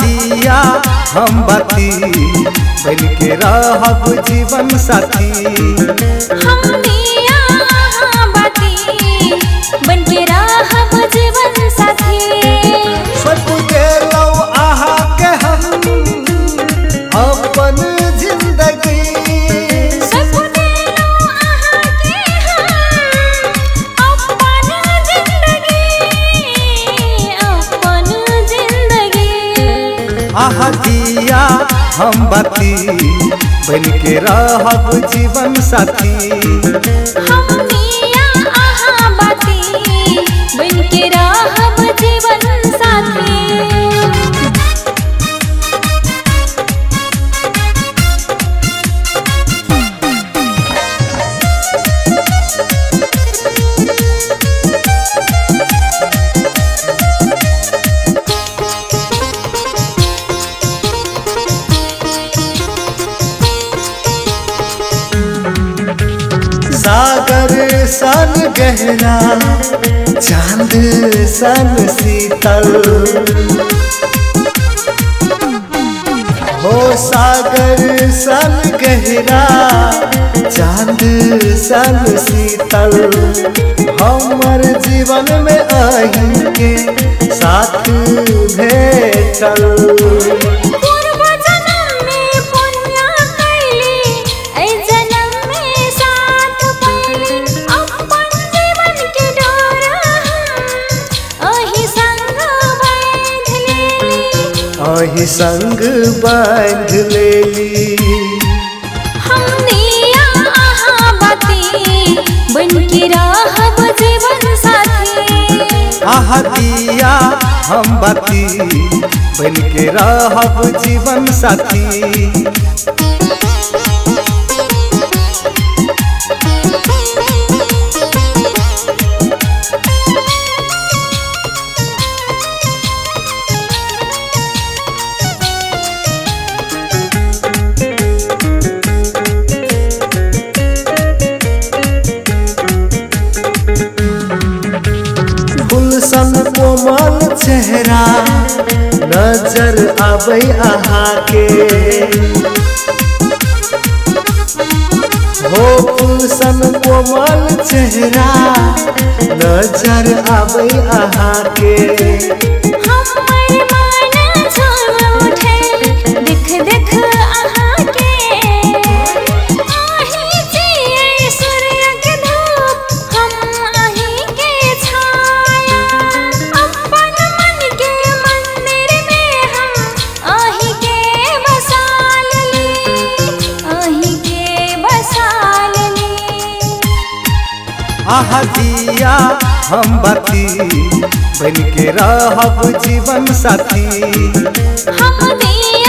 दिया हम बाती बन के रहब जीवन साथी। हम दिया बाती बन के रहब जीवन साथी। सब देलौ आहा के हम अपन जिंदगी। सब देलौ आहा के हम अपन जिंदगी। अपन जिंदगी आहा दिया हम बाती बन के रहब जीवन साथी। हम दिया आहा बाती बन के रहब जीवन साथी। सागर सन गहरा चांद सन शीतल हो। सागर सन गहरा चांद सन शीतल हमर जीवन में आई के साथ भेटल। अही संग बांध लेली हम दिया आहा बाती बन के रहब जीवन साथी। आहा दिया हम बाती बन के रहब जीवन साथी। गुलशन कोमल चेहरा नजर आबै आहा के हो। गुलशन कोमल चेहरा नजर आबै आहा के। हमर मन झूम उठे देख देख आहा के। आही जिए सूर्य के धूप हम आही के छाया। अपन मन के मंदिर में हम आही के बसा लेली। आही के बसा लेली आहा दिया हम बाती बन के रहब जीवन साथी। हम दिया